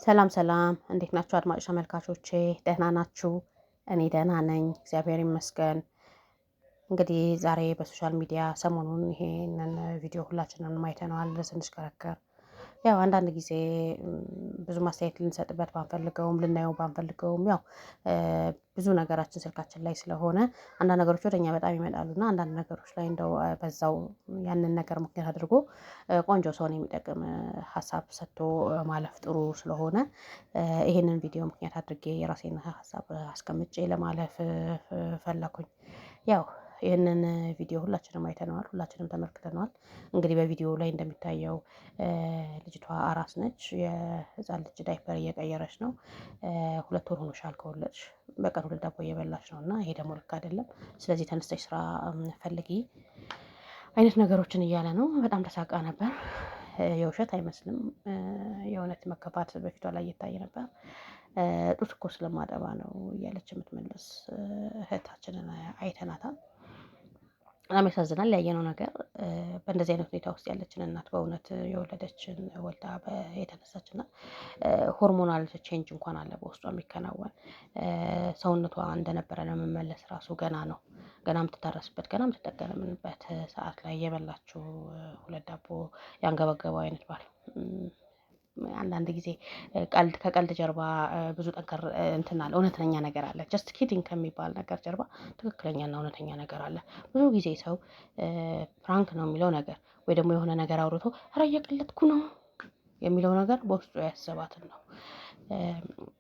ሰላም ሰላም እንዴት ናችሁ አድማጭ ተመልካቾቼ ደህና ናችሁ? እኔ ደህና ነኝ እግዚአብሔር ይመስገን። እንግዲህ ዛሬ በሶሻል ሚዲያ ሰሞኑን ይሄንን ቪዲዮ ሁላችንም አይተነዋል ስንሽከረከር ያው አንዳንድ ጊዜ ብዙ ማስተያየት ልንሰጥበት ባንፈልገውም ልናየው ባንፈልገውም ያው ብዙ ነገራችን ስልካችን ላይ ስለሆነ አንዳንድ ነገሮች ወደ እኛ በጣም ይመጣሉና አንዳንድ ነገሮች ላይ እንደው በዛው ያንን ነገር ምክንያት አድርጎ ቆንጆ ሰውን የሚጠቅም ሀሳብ ሰጥቶ ማለፍ ጥሩ ስለሆነ ይሄንን ቪዲዮ ምክንያት አድርጌ የራሴን ሀሳብ አስቀምጬ ለማለፍ ፈለኩኝ። ያው ይህንን ቪዲዮ ሁላችንም አይተነዋል ሁላችንም ተመልክተነዋል። እንግዲህ በቪዲዮው ላይ እንደሚታየው ልጅቷ አራስ ነች የህፃን ልጅ ዳይፐር እየቀየረች ነው። 2 ወር ሆኖሻል ከወለድሽ በቀን 2 ዳቦ እየበላሽ ነው እና ይሄ ደግሞ ልክ አይደለም። ስለዚህ ተነስተሽ ስራ ፈልጊ አይነት ነገሮችን እያለ ነው በጣም ተሳቃ ነበር። የውሸት አይመስልም። የእውነት መከፋት በፊቷ ላይ እየታየ ነበር። ጡት እኮ ስለማጠባ ነው እያለች የምትመልስ እህታችንን አይተናታል። በጣም ያሳዝናል ያየነው ነገር። በእንደዚህ አይነት ሁኔታ ውስጥ ያለችን እናት በእውነት የወለደችን ወልዳ የተነሳች እና ሆርሞናል ቼንጅ እንኳን አለ በውስጧ የሚከናወን ሰውነቷ እንደነበረ ለመመለስ ራሱ ገና ነው። ገና የምትታረስበት ገና የምትጠቀምበት ሰዓት ላይ የበላችው 2 ዳቦ ያንገበገበው አይነት ባል። አንዳንድ ጊዜ ቀልድ ከቀልድ ጀርባ ብዙ ጠንከር እንትን አለ እውነተኛ ነገር አለ ጀስት ኪዲንግ ከሚባል ነገር ጀርባ ትክክለኛና እውነተኛ ነገር አለ። ብዙ ጊዜ ሰው ፕራንክ ነው የሚለው ነገር ወይ ደግሞ የሆነ ነገር አውርቶ ኧረ እየቀለድኩ ነው የሚለው ነገር በውስጡ ያሰባትን ነው።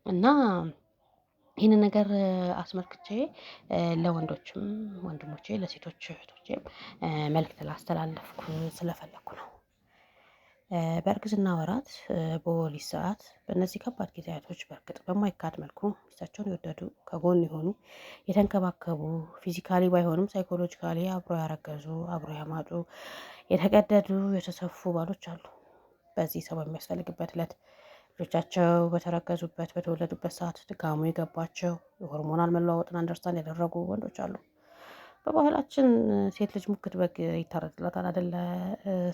እና ይሄንን ነገር አስመልክቼ ለወንዶችም ወንድሞቼ ለሴቶች እህቶቼም መልእክት ላስተላለፍኩ ስለፈለኩ ነው። በእርግዝና ወራት በወሊድ ሰዓት በእነዚህ ከባድ ጊዜያቶች በእርግጥ በማይካድ መልኩ ሚስታቸውን የወደዱ ከጎን የሆኑ የተንከባከቡ ፊዚካሊ ባይሆንም ሳይኮሎጂካሊ አብሮ ያረገዙ አብሮ ያማጡ የተቀደዱ የተሰፉ ባሎች አሉ። በዚህ ሰው በሚያስፈልግበት እለት ልጆቻቸው በተረገዙበት በተወለዱበት ሰዓት ድካሙ የገባቸው የሆርሞናል መለዋወጥን አንደርስታንድ ያደረጉ ወንዶች አሉ። በባህላችን ሴት ልጅ ሙክት በግ ይታረድላታል አይደለ?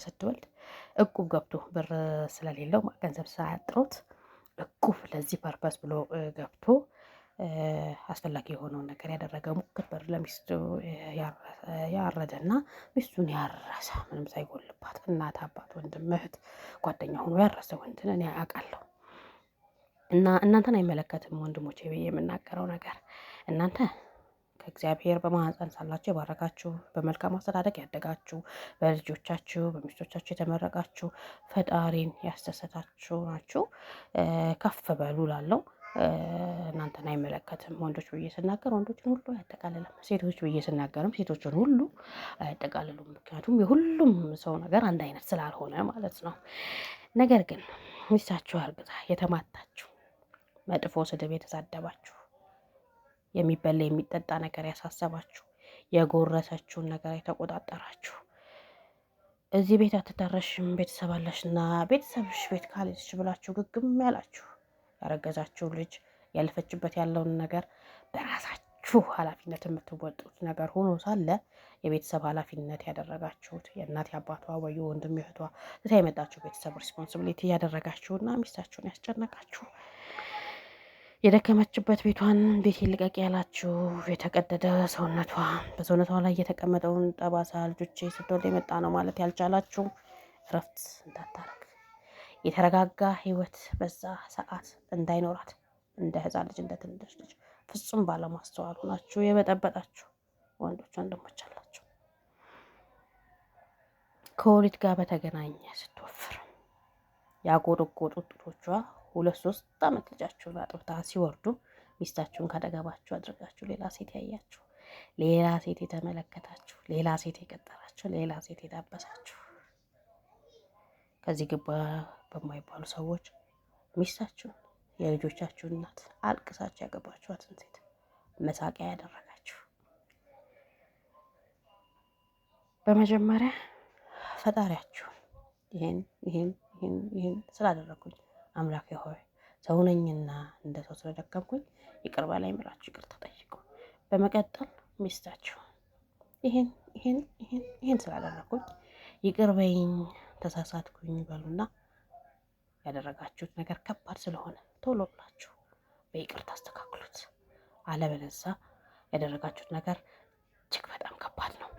ስትወልድ እቁብ ገብቶ ብር ስለሌለው ገንዘብ ሳያጥሮት እቁብ ለዚህ ፐርፐስ ብሎ ገብቶ አስፈላጊ የሆነውን ነገር ያደረገ ሙክት በር ለሚስቱ ያረደና ሚስቱን ያረሰ ምንም ሳይጎልባት እናት አባት ወንድም እህት ጓደኛ ሆኖ ያረሰ ወንድን እኔ አውቃለሁ። እና እናንተን አይመለከትም ወንድሞቼ ብዬ የምናገረው ነገር እናንተ ከእግዚአብሔር በማህፀን ሳላችሁ የባረካችሁ በመልካም አስተዳደግ ያደጋችሁ በልጆቻችሁ በሚስቶቻችሁ የተመረቃችሁ ፈጣሪን ያስደሰታችሁ ናችሁ። ከፍ በሉ እላለሁ። እናንተን አይመለከትም ወንዶች ብዬ ስናገር ወንዶችን ሁሉ አያጠቃልልም ሴቶች ብዬ ስናገርም ሴቶችን ሁሉ አያጠቃልሉም ምክንያቱም የሁሉም ሰው ነገር አንድ አይነት ስላልሆነ ማለት ነው። ነገር ግን ሚስታችሁ አርግዛ የተማታችሁ መጥፎ ስድብ የተሳደባችሁ የሚበላ የሚጠጣ ነገር ያሳሰባችሁ የጎረሰችውን ነገር የተቆጣጠራችሁ እዚህ ቤት አትዳረሽም ቤተሰብ አለሽና ቤተሰብሽ ቤት ካልሄድሽ ብላችሁ ግግም ያላችሁ ያረገዛችሁ ልጅ ያለፈችበት ያለውን ነገር በራሳችሁ ኃላፊነት የምትወጡት ነገር ሆኖ ሳለ የቤተሰብ ኃላፊነት ያደረጋችሁት የእናት አባቷ ወይ ወንድም እህቷ እዛ የመጣችሁ ቤተሰብ ሪስፖንሲቢሊቲ ያደረጋችሁና ሚስታችሁን ያስጨነቃችሁ የደከመችበት ቤቷን ቤት ይልቀቅ ያላችሁ የተቀደደ ሰውነቷ በሰውነቷ ላይ የተቀመጠውን ጠባሳ ልጆቼ ስትወልድ የመጣ ነው ማለት ያልቻላችሁ እረፍት እንዳታረግ የተረጋጋ ህይወት በዛ ሰዓት እንዳይኖራት እንደ ህፃን ልጅ እንደ ትንሽ ልጅ ፍጹም ባለማስተዋል ሆናችሁ የበጠበጣችሁ ወንዶች ወንድሞች አላችሁ። ከወሊድ ጋር በተገናኘ ስትወፍር ያጎረጎጡት ጡቶቿ 2-3 ዓመት ልጃችሁን አጥብታ ሲወርዱ ሚስታችሁን ካጠገባችሁ አድርጋችሁ ሌላ ሴት ያያችሁ ሌላ ሴት የተመለከታችሁ ሌላ ሴት የቀጠራችሁ ሌላ ሴት የዳበሳችሁ ከዚህ ግባ በማይባሉ ሰዎች ሚስታችሁን የልጆቻችሁ እናት አልቅሳችሁ ያገባችኋትን ሴት መሳቂያ ያደረጋችሁ በመጀመሪያ ፈጣሪያችሁን ይሄን ስላደረኩኝ አምላኬ ሆይ ሰው ነኝና እንደ ሰው ስለደከምኩኝ ይቅር በላይ ብላችሁ ይቅርታ ጠይቁ። በመቀጠል ሚስታችሁ ይሄን ስላደረኩኝ ይቅር በይኝ ተሳሳትኩኝ በሉና ያደረጋችሁት ነገር ከባድ ስለሆነ ቶሎ ብላችሁ በይቅርታ አስተካክሉት። አለበለዚያ ያደረጋችሁት ነገር እጅግ በጣም ከባድ ነው፣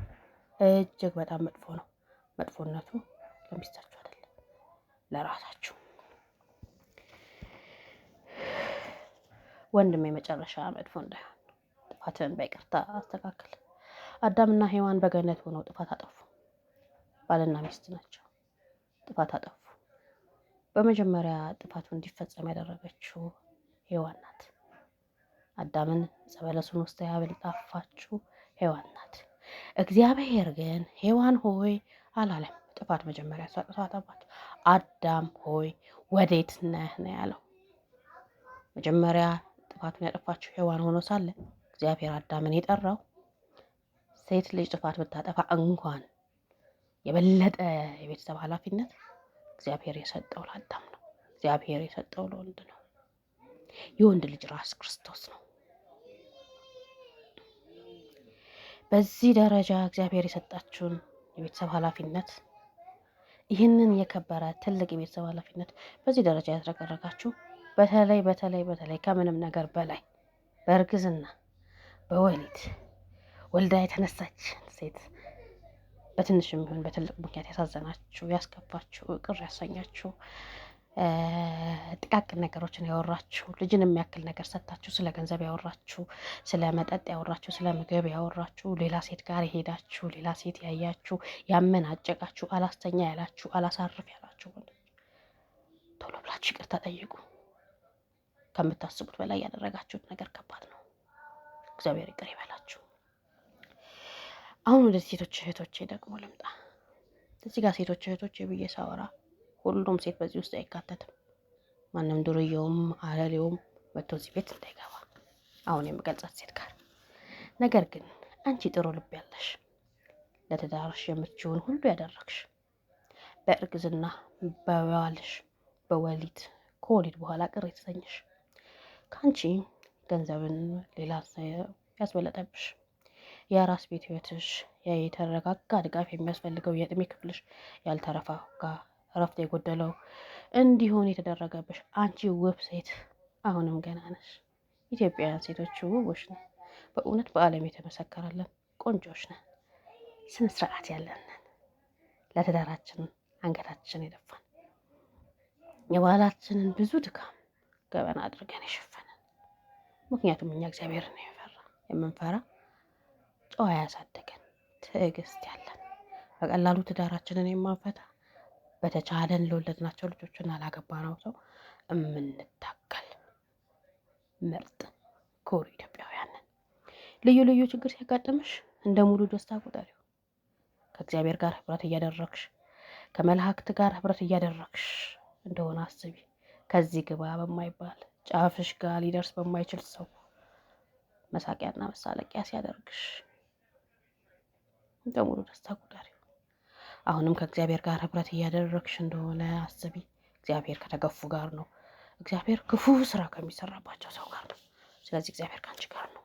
እጅግ በጣም መጥፎ ነው። መጥፎነቱ ለሚስታችሁ አይደለም፣ ለራሳችሁ። ወንድም የመጨረሻ መጥፎ እንዳይሆን ጥፋትን በይቅርታ አስተካክል። አዳምና ሔዋን በገነት ሆነው ጥፋት አጠፉ። ባልና ሚስት ናቸው። ጥፋት አጠፉ። በመጀመሪያ ጥፋቱ እንዲፈጸም ያደረገችው ሔዋን ናት። አዳምን ዕፀ በለሱን ውስጥ ያበልጣ አፋችው ሔዋን ናት። እግዚአብሔር ግን ሔዋን ሆይ አላለም። ጥፋት መጀመሪያ እሷ ጥፋት አባት አዳም ሆይ ወዴት ነህ ነው ያለው። መጀመሪያ ጥፋቱን ያጠፋችው ሔዋን ሆኖ ሳለ እግዚአብሔር አዳምን የጠራው ሴት ልጅ ጥፋት ብታጠፋ እንኳን የበለጠ የቤተሰብ ኃላፊነት እግዚአብሔር የሰጠው ለአዳም ነው። እግዚአብሔር የሰጠው ለወንድ ነው። የወንድ ልጅ ራስ ክርስቶስ ነው። በዚህ ደረጃ እግዚአብሔር የሰጣችሁን የቤተሰብ ኃላፊነት፣ ይህንን የከበረ ትልቅ የቤተሰብ ኃላፊነት በዚህ ደረጃ ያዝረከረካችሁ፣ በተለይ ከምንም ነገር በላይ በእርግዝና በወሊድ ወልዳ የተነሳች ሴት በትንሽም ይሁን በትልቅ ምክንያት ያሳዘናችሁ፣ ያስከፋችሁ፣ ቅር ያሰኛችሁ፣ ጥቃቅን ነገሮችን ያወራችሁ፣ ልጅን የሚያክል ነገር ሰጥታችሁ ስለ ገንዘብ ያወራችሁ፣ ስለ መጠጥ ያወራችሁ፣ ስለ ምግብ ያወራችሁ፣ ሌላ ሴት ጋር የሄዳችሁ፣ ሌላ ሴት ያያችሁ፣ ያመናጨቃችሁ፣ አላስተኛ ያላችሁ፣ አላሳርፍ ያላችሁ ቶሎ ብላችሁ ይቅርታ ጠይቁ። ከምታስቡት በላይ ያደረጋችሁት ነገር ከባድ ነው። እግዚአብሔር ይቅር ይበላችሁ። አሁን ወደ ሴቶች እህቶቼ ደግሞ ልምጣ። እዚህ ጋር ሴቶች እህቶቼ ብዬ ሳወራ ሁሉም ሴት በዚህ ውስጥ አይካተትም። ማንም ዱርዬውም አለሌውም መጥቶ እዚህ ቤት እንዳይገባ አሁን የምገልጻት ሴት ጋር። ነገር ግን አንቺ ጥሩ ልብ ያለሽ፣ ለትዳርሽ የምትችውን ሁሉ ያደረግሽ፣ በእርግዝና በባልሽ በወሊድ ከወሊድ በኋላ ቅር የተሰኘሽ፣ ከአንቺ ገንዘብን ሌላ ያስበለጠብሽ፣ የራስ ቤት ህይወትሽ የተረጋጋ ድጋፍ የሚያስፈልገው የእድሜ ክፍልሽ ያልተረጋጋ እረፍት የጎደለው እንዲሆን የተደረገብሽ አንቺ ውብ ሴት አሁንም ገና ነሽ። ኢትዮጵያውያን ሴቶች ውቦች ነን። በእውነት በዓለም የተመሰከረልን ቆንጆች ነን። ስነ ስርዓት ያለን ነን። ለትዳራችን አንገታችን የደፋን የባህላችንን ብዙ ድካም ገበና አድርገን የሸፈንን። ምክንያቱም እኛ እግዚአብሔርን የምንፈራ ጨዋ ያሳደገን ትዕግስት ያለን በቀላሉ ትዳራችንን የማንፈታ በተቻለን ለወለድናቸው ልጆችና ላገባነው ሰው የምንታገል ምርጥ ኩሩ ኢትዮጵያውያን ነን። ልዩ ልዩ ችግር ሲያጋጥምሽ እንደ ሙሉ ደስታ ቁጠሪው። ከእግዚአብሔር ጋር ህብረት እያደረግሽ ከመላእክት ጋር ህብረት እያደረግሽ እንደሆነ አስቢ። ከዚህ ግባ በማይባል ጫፍሽ ጋር ሊደርስ በማይችል ሰው መሳቂያና መሳለቂያ ሲያደርግሽ እንደ ሙሉ ደስታ ቁጠሪው። አሁንም ከእግዚአብሔር ጋር ህብረት እያደረግሽ እንደሆነ አስቢ። እግዚአብሔር ከተገፉ ጋር ነው። እግዚአብሔር ክፉ ስራ ከሚሰራባቸው ሰው ጋር ነው። ስለዚህ እግዚአብሔር ከአንቺ ጋር ነው።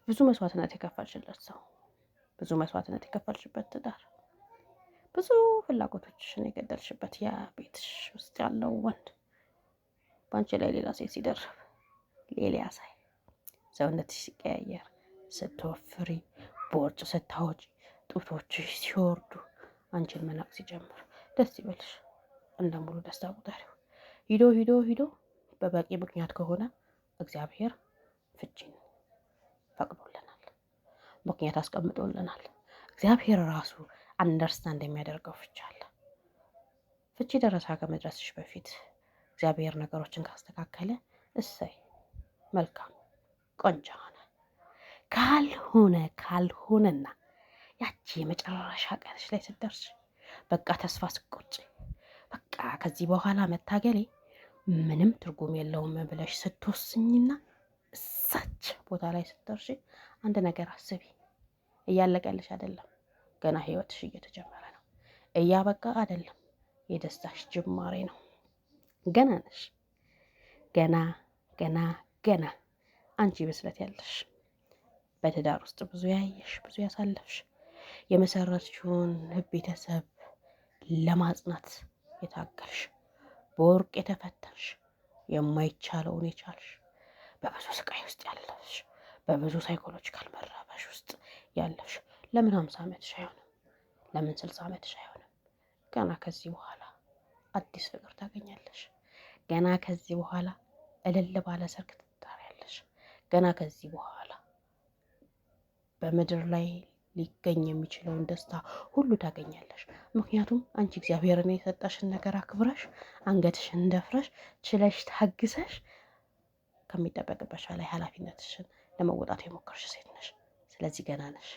ብዙ መስዋዕትነት የከፈልሽለት ሰው፣ ብዙ መስዋዕትነት የከፈልሽበት ትዳር፣ ብዙ ፍላጎቶችሽን የገደልሽበት ያ ቤትሽ ውስጥ ያለው ወንድ በአንቺ ላይ ሌላ ሴት ሲደርብ ሌላ ያሳይ፣ ሰውነትሽ ሲቀያየር፣ ስትወፍሪ፣ ቦርጭ ስታወጪ፣ ጡቶችሽ ሲወርዱ፣ አንቺን መናቅ ሲጀምር ደስ ይበልሽ። እንደ ሙሉ ደስታ ቁጠሪው። ሂዶ በበቂ ምክንያት ከሆነ እግዚአብሔር ፍቺን ፈቅዶልናል፣ ምክንያት አስቀምጦልናል። እግዚአብሔር ራሱ አንደርስታንድ የሚያደርገው ፍቺ አለ። ፍቺ ደረሳ ከመድረስሽ በፊት እግዚአብሔር ነገሮችን ካስተካከለ እሰይ መልካም ቆንጆ ሆነ። ካልሆነና ያቺ የመጨረሻ ቀንሽ ላይ ስትደርሽ በቃ ተስፋ ስቆርጪ በቃ ከዚህ በኋላ መታገሌ ምንም ትርጉም የለውም ብለሽ ስትወስኝና እሳች ቦታ ላይ ስትደርሺ አንድ ነገር አስቢ። እያለቀልሽ አይደለም፣ ገና ህይወትሽ እየተጀመረ ነው። እያበቃ አይደለም፣ የደስታሽ ጅማሬ ነው። ገና ነሽ። ገና አንቺ ብስለት ያለሽ በትዳር ውስጥ ብዙ ያየሽ ብዙ ያሳለፍሽ የመሰረትሽውን ቤተሰብ ለማጽናት የታገልሽ፣ በወርቅ የተፈተንሽ፣ የማይቻለውን የቻልሽ፣ በብዙ ስቃይ ውስጥ ያለሽ፣ በብዙ ሳይኮሎጂካል መረበሽ ውስጥ ያለሽ ለምን 50 ዓመትሽ አይሆንም? ለምን 60 ዓመትሽ አይሆንም? ገና ከዚህ በኋላ አዲስ ፍቅር ታገኛለሽ። ገና ከዚህ በኋላ እልል ባለ ሰርግ ትዳሪያለሽ። ገና ከዚህ በኋላ በምድር ላይ ሊገኝ የሚችለውን ደስታ ሁሉ ታገኛለሽ። ምክንያቱም አንቺ እግዚአብሔርን የሰጠሽን ነገር አክብረሽ አንገትሽን ደፍረሽ ችለሽ ታግሰሽ ከሚጠበቅበሽ ላይ ኃላፊነትሽን ለመወጣት የሞከርሽ ሴት ነሽ። ስለዚህ ገና ነሽ።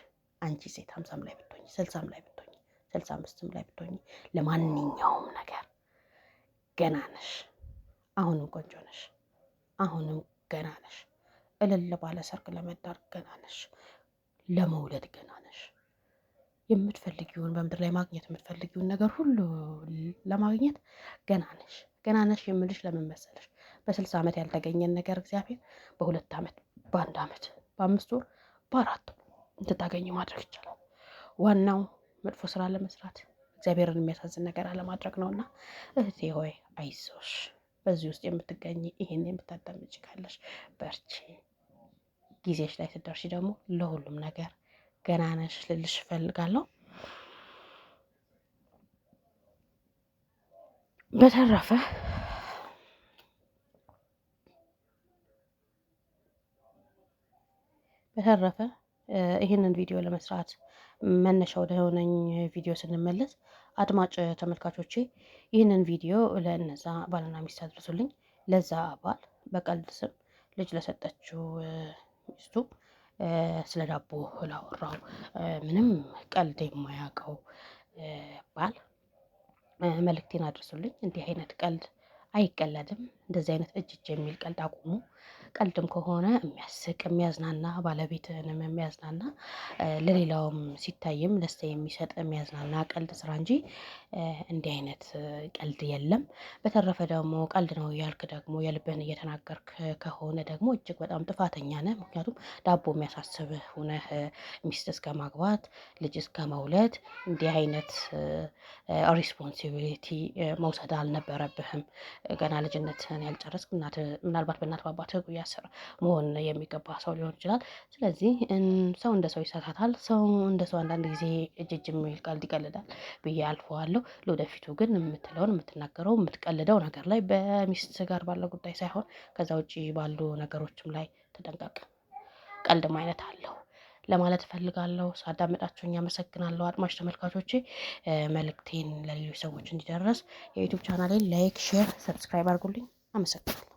አንቺ ሴት 50 ላይ ብትሆኚ 60 ላይ ብትሆኚ 65 ላይ ብትሆኚ ለማንኛውም ነገር ገና ነሽ። አሁንም ቆንጆ ነሽ። አሁንም ገና ነሽ። እልል ባለ ሰርግ ለመዳር ገና ነሽ። ለመውለድ ገና ነሽ። የምትፈልጊውን በምድር ላይ ማግኘት የምትፈልጊውን ነገር ሁሉ ለማግኘት ገና ነሽ። ገና ነሽ የምልሽ ለምን መሰለሽ? በ60 ዓመት ያልተገኘን ነገር እግዚአብሔር በ2 ዓመት፣ በ1 ዓመት፣ በ5 ወር፣ በ4 ወር እንድታገኝ ማድረግ ይቻላል። ዋናው መጥፎ ስራ ለመስራት እግዚአብሔርን የሚያሳዝን ነገር አለማድረግ ነውና እህቴ ሆይ አይዞሽ። በዚህ ውስጥ የምትገኝ ይሄን የምታዳምጪ ካለሽ በርቺ። ጊዜሽ ላይ ስትደርሺ ደግሞ ለሁሉም ነገር ገና ነሽ ልልሽ እፈልጋለሁ። በተረፈ ይህንን ቪዲዮ ለመስራት መነሻ ወደ ሆነኝ ቪዲዮ ስንመለስ አድማጭ ተመልካቾቼ ይህንን ቪዲዮ ለእነዛ ባልና ሚስት አድርሱልኝ። ለዛ ባል በቀልድ ስም ልጅ ለሰጠችው ሚስቱ ስለ ዳቦ ላወራው ምንም ቀልድ የማያውቀው ባል መልእክቴን አድርሱልኝ። እንዲህ አይነት ቀልድ አይቀለድም። እንደዚህ አይነት እጅ የሚል ቀልድ አቁሙ። ቀልድም ከሆነ የሚያስቅ የሚያዝናና፣ ባለቤትህንም የሚያዝናና ለሌላውም ሲታይም ደስታ የሚሰጥ የሚያዝናና ቀልድ ስራ እንጂ እንዲህ አይነት ቀልድ የለም። በተረፈ ደግሞ ቀልድ ነው እያልክ ደግሞ የልብህን እየተናገርክ ከሆነ ደግሞ እጅግ በጣም ጥፋተኛ ነህ። ምክንያቱም ዳቦ የሚያሳስብህ ሆነህ ሚስት እስከ ማግባት ልጅ እስከ መውለድ እንዲህ አይነት ሪስፖንሲቢሊቲ መውሰድ አልነበረብህም። ገና ልጅነትህን ያልጨረስክ ምናልባት በእናት በአባትህ ጉያ ስር መሆን የሚገባ ሰው ሊሆን ይችላል። ስለዚህ ሰው እንደ ሰው ይሳሳታል። ሰው እንደ ሰው አንዳንድ ጊዜ እጅ የሚል ቀልድ ይቀልዳል ብዬ አልፈዋለሁ። ለወደፊቱ ግን የምትለውን የምትናገረው የምትቀልደው ነገር ላይ በሚስት ጋር ባለው ጉዳይ ሳይሆን ከዛ ውጭ ባሉ ነገሮችም ላይ ተጠንቀቅ። ቀልድም አይነት አለው ለማለት እፈልጋለሁ። ሳዳመጣችሁኝ አመሰግናለሁ። አድማጭ ተመልካቾቼ መልእክቴን ለሌሎች ሰዎች እንዲደርስ የዩቲዩብ ቻናሌን ላይክ፣ ሼር፣ ሰብስክራይብ አድርጉልኝ። አመሰግናለሁ።